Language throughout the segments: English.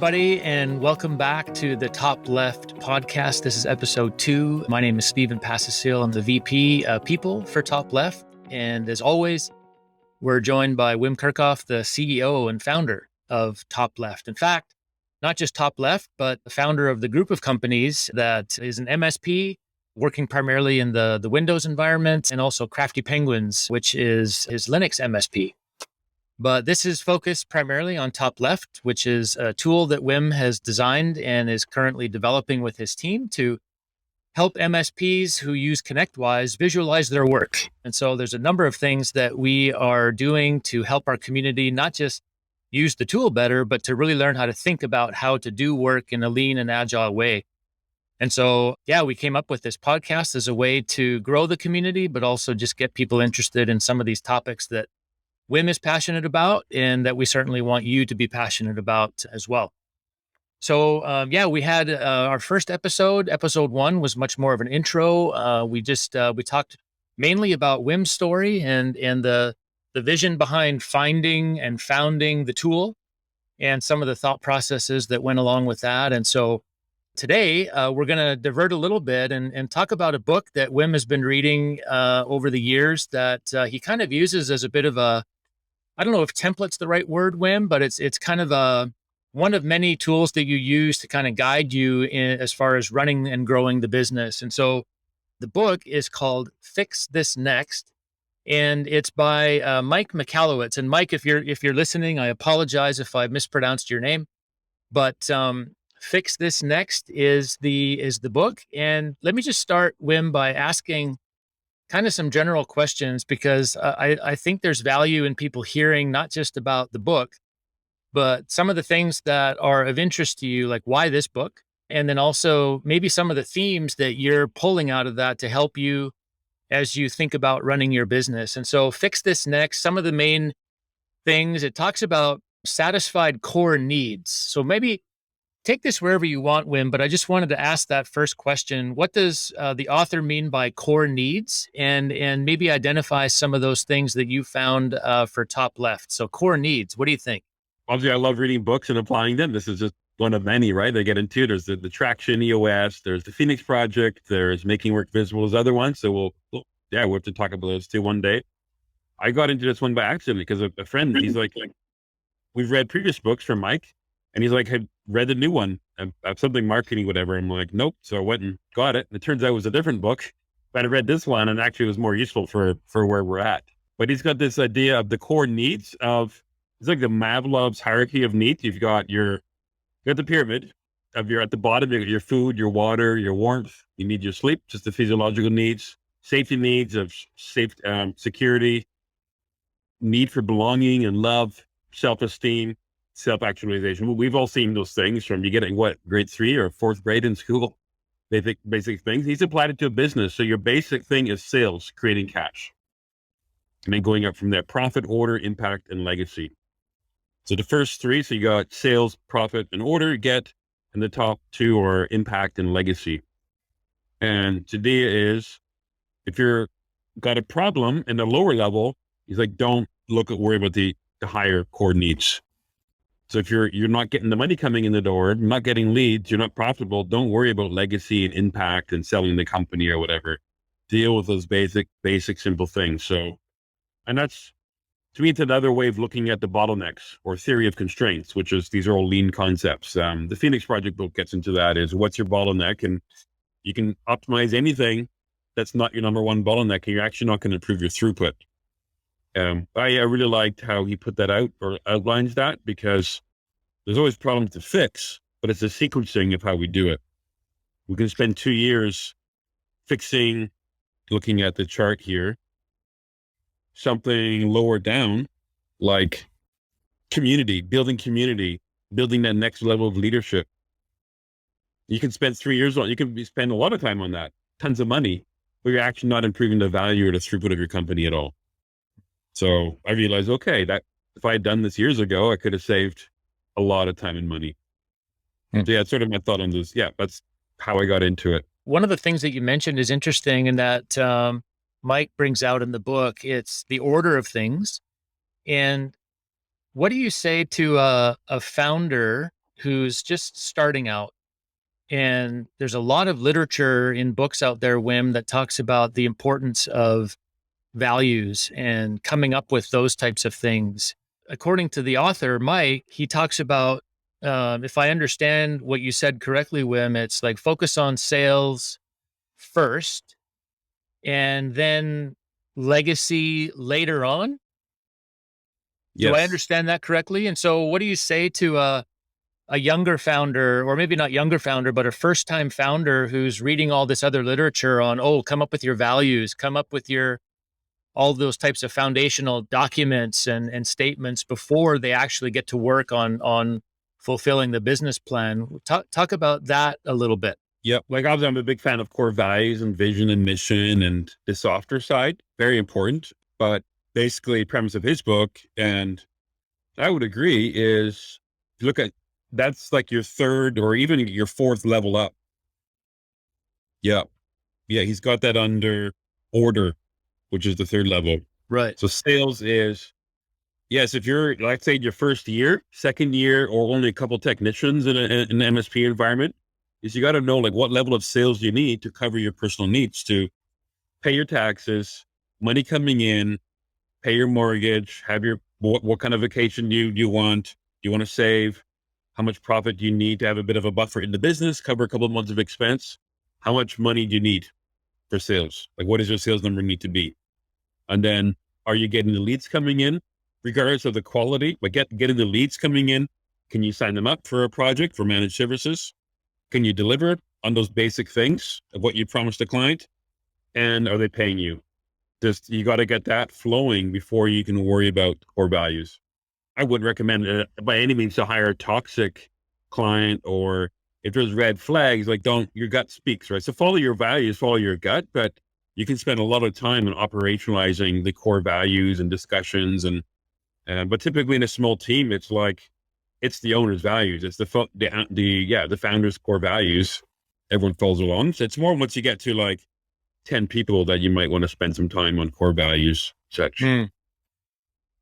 everybody, and welcome back to the Top Left podcast. This is episode 2. My name is Steven Passasil. I'm the VP People for Top Left. And as always, we're joined by Wim Kerkhoff, the CEO and founder of Top Left. In fact, not just Top Left, but the founder of the group of companies that is an MSP working primarily in the Windows environment, and also Crafty Penguins, which is his Linux MSP. But this is focused primarily on Top Left, which is a tool that Wim has designed and is currently developing with his team to help MSPs who use ConnectWise visualize their work. And so there's a number of things that we are doing to help our community not just use the tool better, but to really learn how to think about how to do work in a lean and agile way. And so, we came up with this podcast as a way to grow the community, but also just get people interested in some of these topics that Wim is passionate about and that we certainly want you to be passionate about as well. So, we had our first episode. Episode 1 was much more of an intro. We talked mainly about Wim's story and the vision behind finding and founding the tool and some of the thought processes that went along with that. And so today, we're going to divert a little bit and talk about a book that Wim has been reading over the years that he kind of uses as a bit of a, I don't know if template's the right word, Wim, but it's kind of one of many tools that you use to kind of guide you in as far as running and growing the business. And so the book is called Fix This Next, and it's by Mike Michalowicz. And Mike, if you're listening, I apologize if I mispronounced your name, but Fix This Next is the book. And let me just start, Wim, by asking kind of some general questions, because I think there's value in people hearing not just about the book, but some of the things that are of interest to you, like why this book, and then also maybe some of the themes that you're pulling out of that to help you as you think about running your business. And so Fix This Next, some of the main things, it talks about satisfied core needs. So maybe take this wherever you want, Wim, but I just wanted to ask that first question. What does the author mean by core needs? And maybe identify some of those things that you found for Top Left. So core needs, what do you think? Obviously, I love reading books and applying them. This is just one of many, right? They get into, there's the Traction EOS, there's the Phoenix Project, there's Making Work Visible, there's other ones. So we'll have to talk about those too one day. I got into this one by accident because of a friend. He's like, we've read previous books from Mike, and he's like, had read the new one, something marketing, whatever. I'm like, nope. So I went and got it. And it turns out it was a different book, but I read this one and actually it was more useful for where we're at. But he's got this idea of the core needs of, it's like the Maslow's hierarchy of needs. You've got the pyramid of at the bottom, you got your food, your water, your warmth. You need your sleep, just the physiological needs, safety needs of security, need for belonging and love, self-esteem, self-actualization. We've all seen those things from you getting grade 3 or 4th grade in school, basic things. He's applied it to a business. So your basic thing is sales, creating cash. And then going up from there, profit, order, impact, and legacy. So the first 3, so you got sales, profit, and order, and the top 2 are impact and legacy. And today is, if you're got a problem in the lower level, he's like, don't worry about the higher core needs. So if you're not getting the money coming in the door, you're not getting leads, you're not profitable, don't worry about legacy and impact and selling the company or whatever. Deal with those basic, simple things. So, and that's, to me, it's another way of looking at the bottlenecks or theory of constraints, which is, these are all lean concepts. The Phoenix Project book gets into that, is what's your bottleneck? And you can optimize anything that's not your number one bottleneck, and you're actually not going to improve your throughput. I really liked how he put that out, or outlines that, because there's always problems to fix, but it's a sequencing of how we do it. We can spend 2 years fixing, looking at the chart here, something lower down, like building that next level of leadership. You can spend 3 years on, you can spend a lot of time on that, tons of money, but you're actually not improving the value or the throughput of your company at all. So I realized, okay, that if I had done this years ago, I could have saved a lot of time and money. So it's sort of my thought on this. That's how I got into it. One of the things that you mentioned is interesting, and that Mike brings out in the book. It's the order of things. And what do you say to a founder who's just starting out, and there's a lot of literature in books out there, Wim, that talks about the importance of values and coming up with those types of things. According to the author, Mike, he talks about, if I understand what you said correctly, Wim, it's like focus on sales first and then legacy later on. Do I Yes. understand that correctly? And so what do you say to a younger founder, or maybe not younger founder, but a first time founder who's reading all this other literature on, oh, come up with your values, come up with your all those types of foundational documents and statements before they actually get to work on fulfilling the business plan. Talk about that a little bit. Yep. Like obviously I'm a big fan of core values and vision and mission and the softer side. Very important. But basically the premise of his book, and I would agree, is look at that's like your third or even your fourth level up. Yeah. Yeah. He's got that under order, which is the third level. Right. So sales is, yes, if you're, let's say, your first year, second year, or only a couple technicians in an MSP environment, is you got to know like what level of sales you need to cover your personal needs, to pay your taxes, money coming in, pay your mortgage, have your, what kind of vacation do you want? Do you want to save? How much profit do you need to have a bit of a buffer in the business, cover a couple of months of expense? How much money do you need for sales? Like what does your sales number need to be? And then are you getting the leads coming in, regardless of the quality, but getting the leads coming in? Can you sign them up for a project for managed services? Can you deliver on those basic things of what you promised the client? And are they paying you? Just, you got to get that flowing before you can worry about core values. I wouldn't recommend by any means to hire a toxic client, or if there's red flags, like your gut speaks, right? So follow your values, follow your gut, but you can spend a lot of time in operationalizing the core values and discussions. But typically in a small team, it's like, it's the owner's values. It's the founder's core values. Everyone follows along. So it's more once you get to like 10 people that you might want to spend some time on core values, such.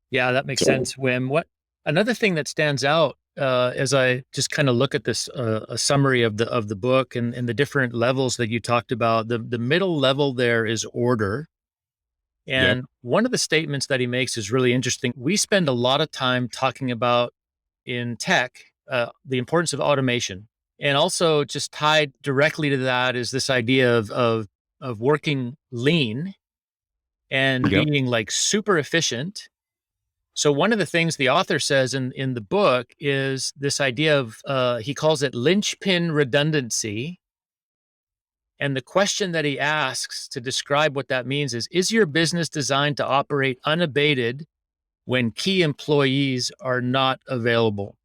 Yeah, that makes sense, Wim. What another thing that stands out as I just kind of look at this a summary of the book and the different levels that you talked about, the middle level there is order. And Yep. one of the statements that he makes is really interesting. We spend a lot of time talking about in tech the importance of automation, and also just tied directly to that is this idea of working lean and Yep. being like super efficient. So one of the things the author says in the book is this idea of, he calls it linchpin redundancy. And the question that he asks to describe what that means is your business designed to operate unabated when key employees are not available?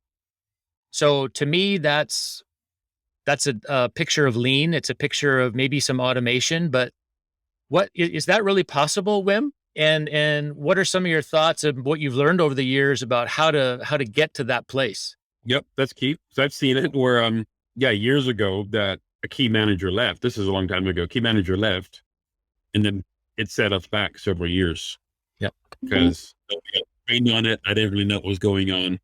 So to me, that's a picture of lean. It's a picture of maybe some automation, but what is that really possible, Wim? And what are some of your thoughts of what you've learned over the years about how to get to that place? Yep. That's key. So I've seen it where, years ago that a key manager left. This is a long time ago. Key manager left, and then it set us back several years Yep. because nobody got trained on it. I didn't really know what was going on.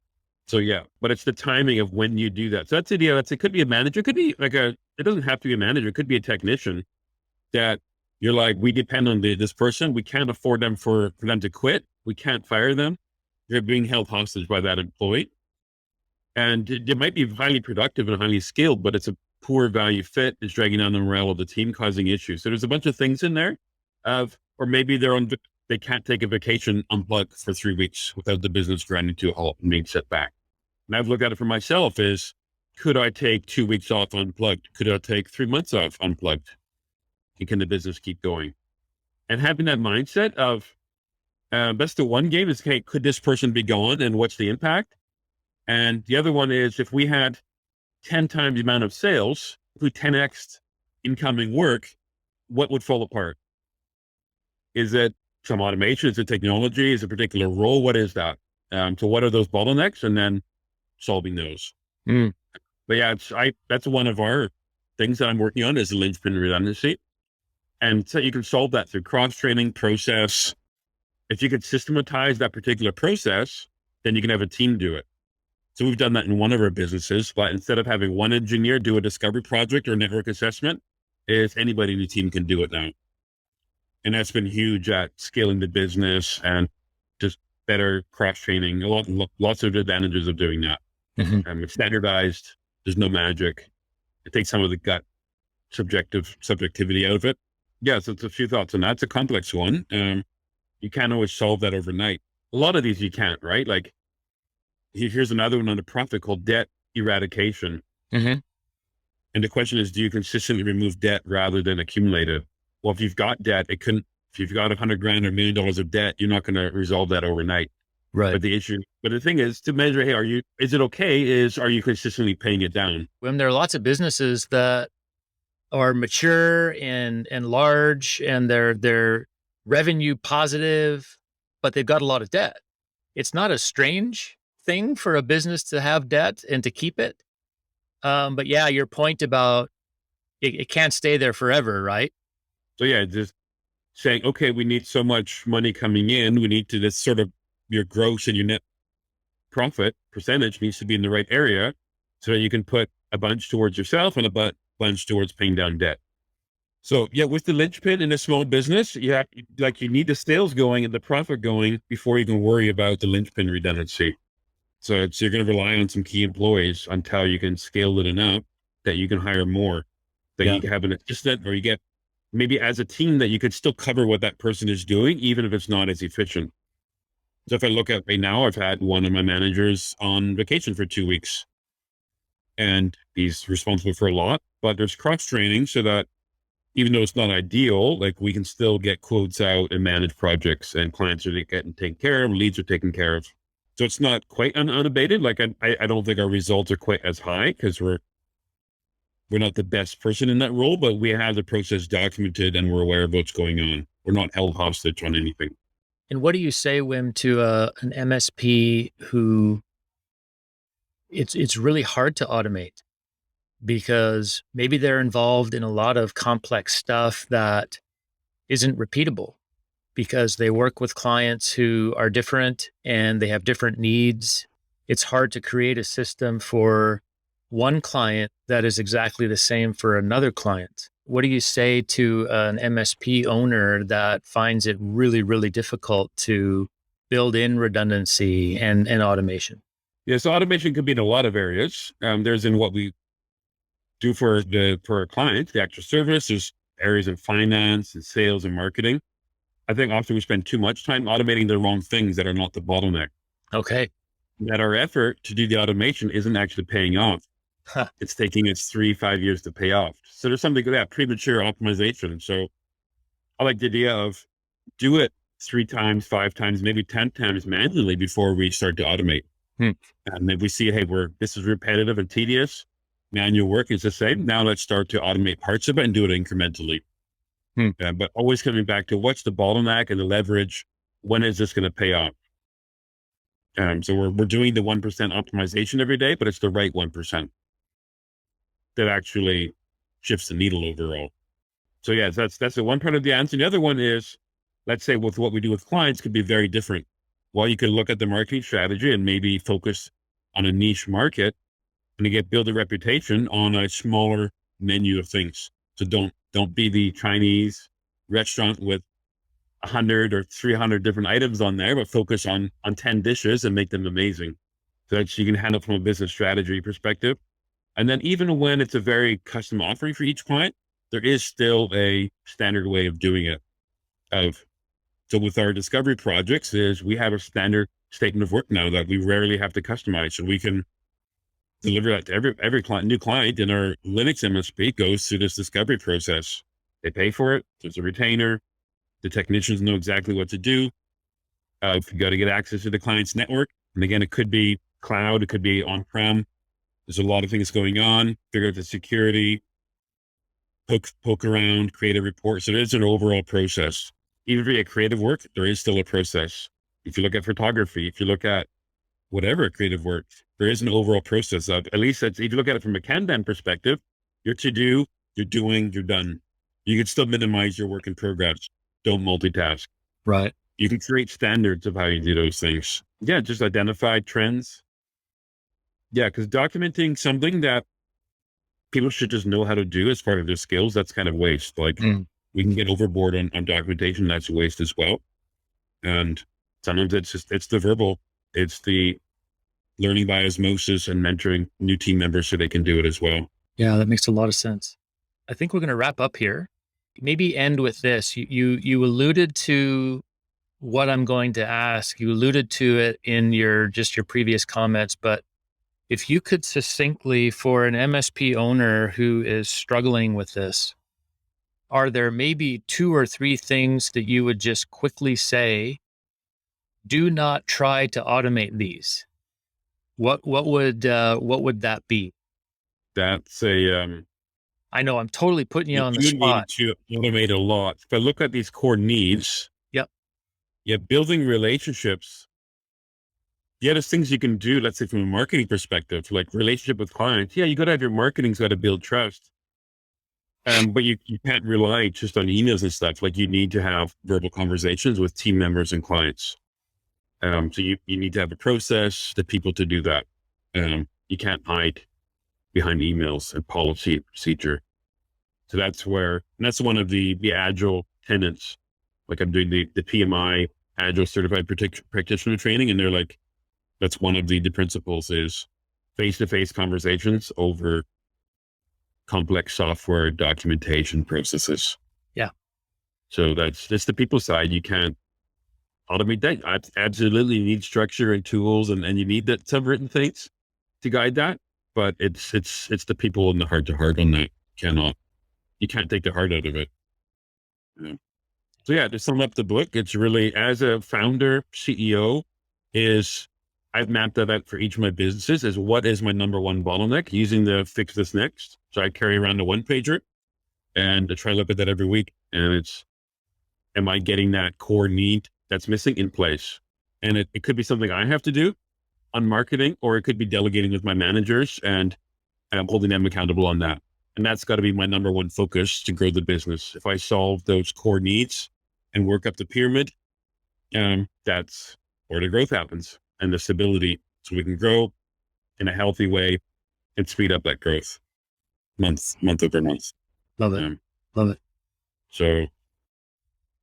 So yeah, but it's the timing of when you do that. So that's the idea. It could be a manager, it could be like it doesn't have to be a manager. It could be a technician that you're like, we depend on this person. We can't afford them for them to quit. We can't fire them. They're being held hostage by that employee. And it might be highly productive and highly skilled, but it's a poor value fit. It's dragging down the morale of the team, causing issues. So there's a bunch of things in there or maybe they can't take a vacation unplugged for 3 weeks without the business grinding to a halt and being set back. And I've looked at it for myself is, could I take 2 weeks off unplugged? Could I take 3 months off unplugged? And can the business keep going? And having that mindset of best of one game is, okay, could this person be gone and what's the impact? And the other one is, if we had 10 times the amount of sales, if we 10x incoming work, what would fall apart? Is it some automation? Is it technology? Is it a particular role? What is that? So what are those bottlenecks? And then solving those. But yeah, that's one of our things that I'm working on is the linchpin redundancy. And so you can solve that through cross-training process. If you could systematize that particular process, then you can have a team do it. So we've done that in one of our businesses, but instead of having one engineer do a discovery project or network assessment, is anybody in the team can do it now. And that's been huge at scaling the business and just better cross training. Lots of advantages of doing that. It's standardized. There's no magic. It takes some of the gut subjectivity out of it. Yeah, so it's a few thoughts, and that's a complex one. You can't always solve that overnight. A lot of these you can't, right? Like here's another one on the profit called debt eradication. And the question is, do you consistently remove debt rather than accumulate it? Well, if you've got debt, if you've got $100,000 or $1 million of debt, you're not going to resolve that overnight. Right. But the thing is to measure, hey, are you consistently paying it down? When there are lots of businesses that are mature and large and they're revenue positive, but they've got a lot of debt. It's not a strange thing for a business to have debt and to keep it. But yeah, your point about it can't stay there forever, right? So yeah, just saying, okay, we need so much money coming in. We need to, this sort of your gross and your net profit percentage needs to be in the right area so that you can put a bunch towards yourself and a bunch towards paying down debt. So yeah, with the linchpin in a small business, you need the sales going and the profit going before you can worry about the linchpin redundancy. So you're going to rely on some key employees until you can scale it enough that you can hire more, that you can have an assistant, or you get maybe as a team that you could still cover what that person is doing, even if it's not as efficient. So if I look at right now, I've had one of my managers on vacation for 2 weeks and he's responsible for a lot, but there's cross training so that even though it's not ideal, like we can still get quotes out and manage projects and clients are getting taken care of, leads are taken care of. So it's not quite unabated. Like I don't think our results are quite as high because we're not the best person in that role, but we have the process documented and we're aware of what's going on. We're not held hostage on anything. And what do you say, Wim, to an MSP who it's really hard to automate because maybe they're involved in a lot of complex stuff that isn't repeatable because they work with clients who are different and they have different needs. It's hard to create a system for one client that is exactly the same for another client. What do you say to an MSP owner that finds it really, really difficult to build in redundancy and automation? Yeah, so automation could be in a lot of areas. There's in what we do for our clients, the actual service. There's areas in finance and sales and marketing. I think often we spend too much time automating the wrong things that are not the bottleneck. Okay. That our effort to do the automation isn't actually paying off. Huh. It's taking us 3-5 years to pay off. So there's something like that, premature optimization. So I like the idea of do it 3 times, 5 times, maybe 10 times manually before we start to automate. And if we see, hey, this is repetitive and tedious, manual work is the same. Now let's start to automate parts of it and do it incrementally. But always coming back to what's the bottleneck and the leverage. When is this going to pay off? So we're doing the 1% optimization every day, but it's the right 1% that actually shifts the needle overall. So yeah, that's the one part of the answer. The other one is, let's say with what we do with clients could be very different. Well, you could look at the marketing strategy and maybe focus on a niche market and build a reputation on a smaller menu of things. So don't be the Chinese restaurant with 100 or 300 different items on there, but focus on 10 dishes and make them amazing so that you can handle from a business strategy perspective. And then even when it's a very custom offering for each client, there is still a standard way of doing it. So with our discovery projects is we have a standard statement of work now that we rarely have to customize. So we can deliver that to every client, new client in our Linux MSP goes through this discovery process. They pay for it. There's a retainer. The technicians know exactly what to do. You've got to get access to the client's network. And again, it could be cloud. It could be on-prem. There's a lot of things going on. Figure out the security, poke around, create a report. So there's an overall process. Even if you get creative work, there is still a process. If you look at photography, if you look at whatever creative work, there is an overall process of, at least if you look at it from a Kanban perspective, you're to do, you're doing, you're done. You can still minimize your work in progress. Don't multitask. Right. You can create standards of how you do those things. Yeah, just identify trends. Yeah, because documenting something that people should just know how to do as part of their skills, that's kind of waste. Like we can get overboard on documentation. That's waste as well. And sometimes it's the verbal, it's the learning by osmosis and mentoring new team members so they can do it as well. Yeah, that makes a lot of sense. I think we're going to wrap up here. Maybe end with this. You alluded to what I'm going to ask. You alluded to it in your previous comments, but if you could succinctly, for an MSP owner who is struggling with this, are there maybe 2 or 3 things that you would just quickly say, do not try to automate these? What would that be? That's a, I know I'm totally putting you on the you spot. need to automate a lot. If I look at these core needs, Yep. yeah, building relationships. Yeah, there's things you can do, let's say from a marketing perspective, like relationship with clients. Yeah, you got to have your marketing's got to build trust. But you can't rely just on emails and stuff. Like you need to have verbal conversations with team members and clients. So you need to have a process, the people to do that. You can't hide behind emails and policy and procedure. So that's that's one of the agile tenets. Like I'm doing the PMI Agile Certified Practitioner training, and they're like, that's one of the principles is face-to-face conversations over complex software documentation processes. Yeah. So that's the people side. You can't automate that. I absolutely need structure and tools, and you need some written things to guide that. But it's the people in the heart to heart on that. You can't take the heart out of it. Yeah. So yeah, to sum up the book, it's really, as a founder, CEO, I've mapped that out for each of my businesses as what is my number one bottleneck using the fix this next. So I carry around a 1-pager and I try to look at that every week. And am I getting that core need that's missing in place? And it could be something I have to do on marketing, or it could be delegating with my managers and I'm holding them accountable on that. And that's got to be my number one focus to grow the business. If I solve those core needs and work up the pyramid, that's where the growth happens and the stability, so we can grow in a healthy way and speed up that growth month over month. Love it. Love it. So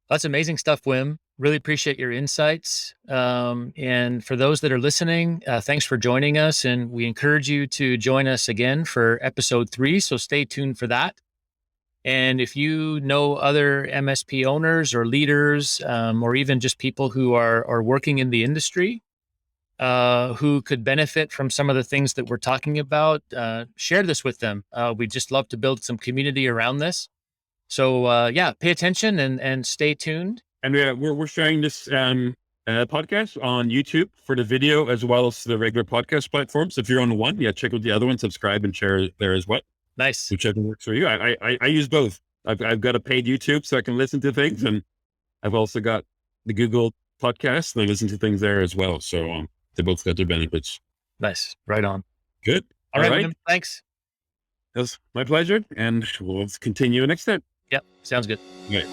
that's amazing stuff, Wim. Really appreciate your insights. And for those that are listening, thanks for joining us. And we encourage you to join us again for episode 3. So stay tuned for that. And if you know other MSP owners or leaders, or even just people who are working in the industry, who could benefit from some of the things that we're talking about, share this with them. We'd just love to build some community around this. So yeah, pay attention and stay tuned. And we're sharing this podcast on YouTube for the video as well as the regular podcast platforms. If you're on one, check out the other one, subscribe and share there as well. Nice. Whichever works for you. I use both. I've got a paid YouTube so I can listen to things, and I've also got the Google podcast and I listen to things there as well. So they both got their benefits. Nice. Right on. Good. All right. Wim, thanks. It was my pleasure, and we'll continue next time. Yep. Sounds good. Okay.